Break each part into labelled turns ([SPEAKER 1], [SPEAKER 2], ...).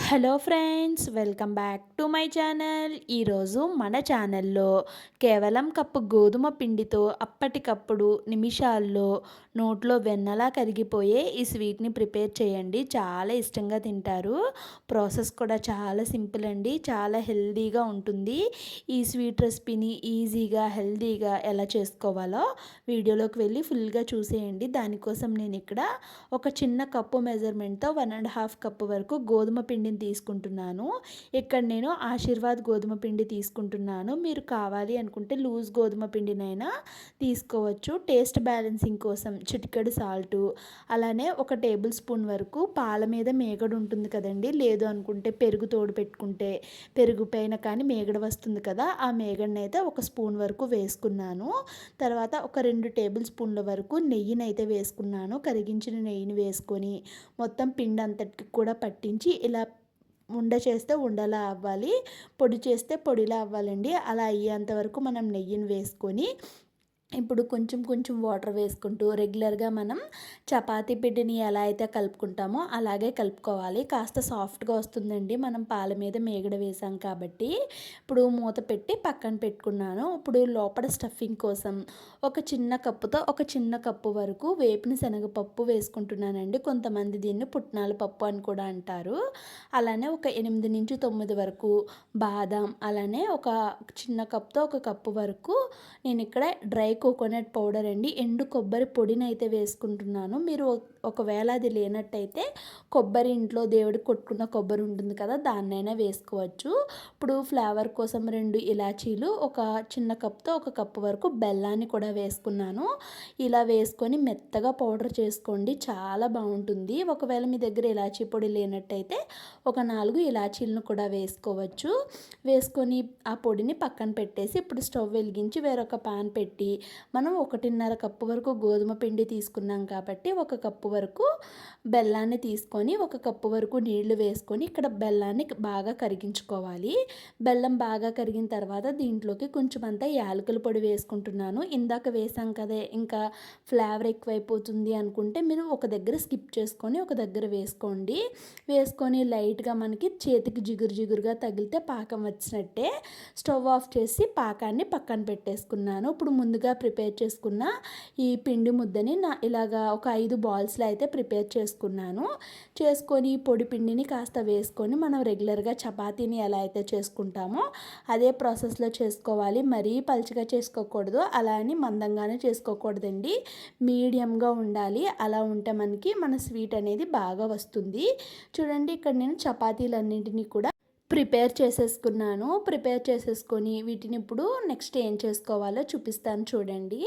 [SPEAKER 1] Hello friends, welcome back to my channel. ఈరోజు మన ఛానల్లో కేవలం కప్పు గోధుమ పిండితో అప్పటికప్పుడు నిమిషాల్లో నోట్లో వెన్నలా కరిగిపోయే ఈ స్వీట్ని ప్రిపేర్ చేయండి. చాలా ఇష్టంగా తింటారు. ప్రాసెస్ కూడా చాలా సింపుల్ అండి, చాలా హెల్దీగా ఉంటుంది. ఈ స్వీట్ రెసిపీని ఈజీగా హెల్దీగా ఎలా చేసుకోవాలో వీడియోలోకి వెళ్ళి ఫుల్గా చూసేయండి. దానికోసం నేను ఇక్కడ ఒక చిన్న కప్పు మెజర్మెంట్తో 1.5 కప్పు వరకు గోధుమ పిండిని తీసుకుంటున్నాను. ఇక్కడ నేను ఆశీర్వాద్ గోధుమ పిండి తీసుకుంటున్నాను. మీరు కావాలి అనుకుంటే లూజ్ గోధుమ పిండినైనా తీసుకోవచ్చు. టేస్ట్ బ్యాలెన్సింగ్ కోసం చిటికెడు సాల్టు, అలానే ఒక టేబుల్ స్పూన్ వరకు పాల మీద మేగడ ఉంటుంది కదండి. లేదు అనుకుంటే పెరుగు తోడు పెట్టుకుంటే పెరుగు పైన కానీ మేగడ వస్తుంది కదా, ఆ మేగడని అయితే ఒక స్పూన్ వరకు వేసుకున్నాను. తర్వాత ఒక 2 టేబుల్ స్పూన్ల వరకు నెయ్యినైతే వేసుకున్నాను. కరిగించిన నెయ్యిని వేసుకొని మొత్తం పిండి అంతటికి కూడా పట్టించి ఇలా చేస్తే ఉండలా అవ్వాలి, పొడి చేస్తే పొడిలా అవ్వాలండి. అలా అయ్యేంత వరకు మనం నెయ్యిని వేసుకొని ఇప్పుడు కొంచెం కొంచెం వాటర్ వేసుకుంటూ రెగ్యులర్గా మనం చపాతీ పిండిని ఎలా అయితే కలుపుకుంటామో అలాగే కలుపుకోవాలి. కాస్త సాఫ్ట్గా వస్తుందండి మనం పాల మీద మేగడ వేసాం కాబట్టి. ఇప్పుడు మూత పెట్టి పక్కన పెట్టుకున్నాను. ఇప్పుడు లోపల స్టఫింగ్ కోసం ఒక చిన్న కప్పుతో ఒక చిన్న కప్పు వరకు వేపిన శనగపప్పు వేసుకుంటున్నానండి. కొంతమంది దీన్ని పుట్నాల పప్పు అని కూడా అంటారు. అలానే ఒక 8 నుంచి 9 వరకు బాదం, అలానే ఒక చిన్న కప్తో ఒక కప్పు వరకు నేను ఇక్కడ డ్రై కోకోనట్ పౌడర్ అండి, ఎండు కొబ్బరి పొడిని అయితే వేసుకుంటున్నాను. మీరు ఒకవేళ అది లేనట్టయితే కొబ్బరి ఇంట్లో దేవుడికి కొట్టుకున్న కొబ్బరి ఉంటుంది కదా, దాన్నైనా వేసుకోవచ్చు. ఇప్పుడు ఫ్లేవర్ కోసం 2 ఇలాచీలు, ఒక చిన్న కప్తో ఒక కప్పు వరకు బెల్లాన్ని కూడా వేసుకున్నాను. ఇలా వేసుకొని మెత్తగా పౌడర్ చేసుకోండి, చాలా బాగుంటుంది. ఒకవేళ మీ దగ్గర ఇలాచీ పొడి లేనట్టయితే ఒక 4 ఇలాచీలను కూడా వేసుకోవచ్చు. వేసుకొని ఆ పొడిని పక్కన పెట్టేసి ఇప్పుడు స్టవ్ వెలిగించి వేరొక పాన్ పెట్టి మనం 1.5 కప్పు వరకు గోధుమ పిండి తీసుకున్నాం కాబట్టి ఒక కప్పు వరకు బెల్లాన్ని తీసుకొని ఒక కప్పు వరకు నీళ్లు వేసుకొని ఇక్కడ బెల్లాన్ని బాగా కరిగించుకోవాలి. బెల్లం బాగా కరిగిన తర్వాత దీంట్లోకి కొంచెం అంతా యాలకుల పొడి వేసుకుంటున్నాను. ఇందాక వేసాం కదా, ఇంకా ఫ్లేవర్ ఎక్కువైపోతుంది అనుకుంటే మీరు ఒక దగ్గర స్కిప్ చేసుకొని ఒక దగ్గర వేసుకోండి. వేసుకొని లైట్గా మనకి చేతికి జిగురు జిగురుగా తగిలితే పాకం వచ్చినట్టే. స్టవ్ ఆఫ్ చేసి పాకాన్ని పక్కన పెట్టేసుకున్నాను. ఇప్పుడు ముందుగా ప్రిపేర్ చేసుకున్న ఈ పిండి ముద్దని ఇలాగా ఒక 5 బాల్స్లో అయితే ప్రిపేర్ చేసుకున్నాను. చేసుకొని పొడి పిండిని కాస్త వేసుకొని మనం రెగ్యులర్గా చపాతీని ఎలా అయితే చేసుకుంటామో అదే ప్రాసెస్లో చేసుకోవాలి. మరీ పలుచగా చేసుకోకూడదు, అలా అని మందంగానే చేసుకోకూడదండి, మీడియంగా ఉండాలి. అలా ఉంటే మనకి మన స్వీట్ అనేది బాగా వస్తుంది. చూడండి, ఇక్కడ నేను చపాతీలన్నింటినీ కూడా ప్రిపేర్ చేసేసుకున్నాను. ప్రిపేర్ చేసేసుకొని వీటిని ఇప్పుడు నెక్స్ట్ ఏం చేసుకోవాలో చూపిస్తాను చూడండి.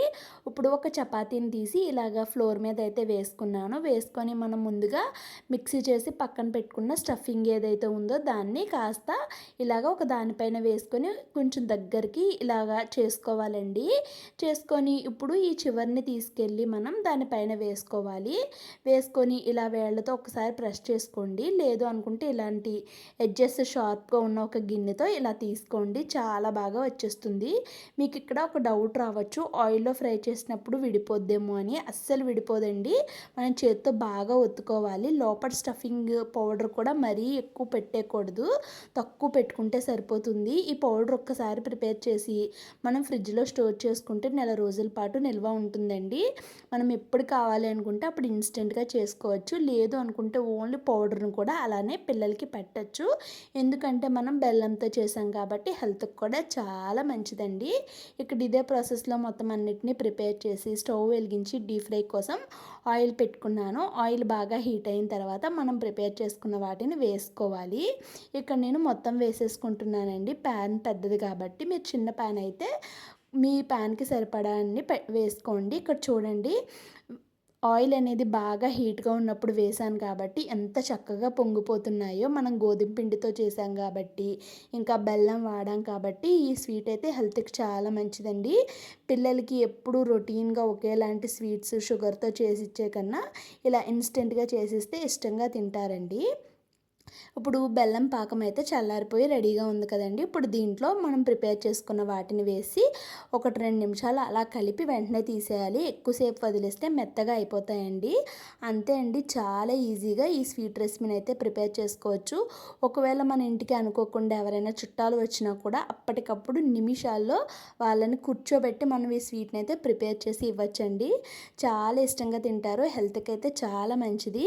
[SPEAKER 1] ఇప్పుడు ఒక చపాతీని తీసి ఇలాగ ఫ్లోర్ మీద అయితే వేసుకున్నాను. వేసుకొని మనం ముందుగా మిక్సీ చేసి పక్కన పెట్టుకున్న స్టఫింగ్ ఏదైతే ఉందో దాన్ని కాస్త ఇలాగ ఒక దానిపైన వేసుకొని కొంచెం దగ్గరికి ఇలాగా చేసుకోవాలండి. చేసుకొని ఇప్పుడు ఈ చివరిని తీసుకెళ్ళి మనం దానిపైన వేసుకోవాలి. వేసుకొని ఇలా వేళ్ళతో ఒకసారి ప్రెస్ చేసుకోండి. లేదు అనుకుంటే ఇలాంటి ఎడ్జెస్ షార్ప్గా ఉన్న ఒక గిన్నెతో ఇలా తీసుకోండి, చాలా బాగా వచ్చేస్తుంది. మీకు ఇక్కడ ఒక డౌట్ రావచ్చు, ఆయిల్లో ఫ్రై చేసినప్పుడు విడిపోద్దేమో అని. అస్సలు విడిపోదండి, మనం చేతితో బాగా ఒత్తుకోవాలి. లోపల స్టఫింగ్ పౌడర్ కూడా మరీ ఎక్కువ పెట్టేయకూడదు, తక్కువ పెట్టుకుంటే సరిపోతుంది. ఈ పౌడర్ ఒక్కసారి ప్రిపేర్ చేసి మనం ఫ్రిడ్జ్లో స్టోర్ చేసుకుంటే నెల రోజుల పాటు నిల్వ ఉంటుందండి. మనం ఎప్పుడు కావాలి అనుకుంటే అప్పుడు ఇన్స్టెంట్గా చేసుకోవచ్చు. లేదు అనుకుంటే ఓన్లీ పౌడర్ను కూడా అలానే పిల్లలకి పెట్టచ్చు. ఎందుకంటే మనం బెల్లంతో చేసాం కాబట్టి హెల్త్కి కూడా చాలా మంచిదండి. ఇక్కడ ఇదే ప్రాసెస్లో మొత్తం అన్నిటినీ ప్రిపేర్ చేసి స్టవ్ వెలిగించి డీప్ ఫ్రై కోసం ఆయిల్ పెట్టుకున్నాను. ఆయిల్ బాగా హీట్ అయిన తర్వాత మనం ప్రిపేర్ చేసుకున్న వాటిని వేసుకోవాలి. ఇక్కడ నేను మొత్తం వేసేసుకుంటున్నానండి. ప్యాన్ పెద్దది కాబట్టి మీరు చిన్న ప్యాన్ అయితే మీ ప్యాన్కి సరిపడా అన్ని వేసుకోండి. ఇక్కడ చూడండి, ఆయిల్ అనేది బాగా హీట్గా ఉన్నప్పుడు వేసాను కాబట్టి ఎంత చక్కగా పొంగిపోతున్నాయో. మనం గోధుమ పిండితో చేసాం కాబట్టి, ఇంకా బెల్లం వాడాం కాబట్టి ఈ స్వీట్ అయితే హెల్త్కి చాలా మంచిదండి. పిల్లలకి ఎప్పుడు రొటీన్గా ఒకేలాంటి స్వీట్స్ షుగర్తో చేసి ఇచ్చే కన్నా ఇలా ఇన్స్టెంట్గా చేసిస్తే ఇష్టంగా తింటారండి. ఇప్పుడు బెల్లం పాకం అయితే చల్లారిపోయి రెడీగా ఉంది కదండి. ఇప్పుడు దీంట్లో మనం ప్రిపేర్ చేసుకున్న వాటిని వేసి 1-2 నిమిషాలు అలా కలిపి వెంటనే తీసేయాలి. ఎక్కువసేపు వదిలేస్తే మెత్తగా అయిపోతాయండి. అంతే అండి, చాలా ఈజీగా ఈ స్వీట్ రెసిపీని అయితే ప్రిపేర్ చేసుకోవచ్చు. ఒకవేళ మన ఇంటికి అనుకోకుండా ఎవరైనా చుట్టాలు వచ్చినా కూడా అప్పటికప్పుడు నిమిషాల్లో వాళ్ళని కూర్చోబెట్టి మనం ఈ స్వీట్ని అయితే ప్రిపేర్ చేసి ఇవ్వచ్చండి. చాలా ఇష్టంగా తింటారు. హెల్త్కి అయితే చాలా మంచిది.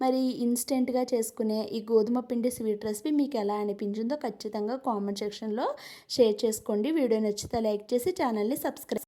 [SPEAKER 1] మరి ఇన్స్టెంట్గా చేసుకునే ఈ గోధుమ పిండి స్వీట్ రెసిపీ మీకు ఎలా అనిపించిందో ఖచ్చితంగా కామెంట్ సెక్షన్లో షేర్ చేసుకోండి. వీడియో నచ్చితే లైక్ చేసి ఛానల్ని సబ్స్క్రైబ్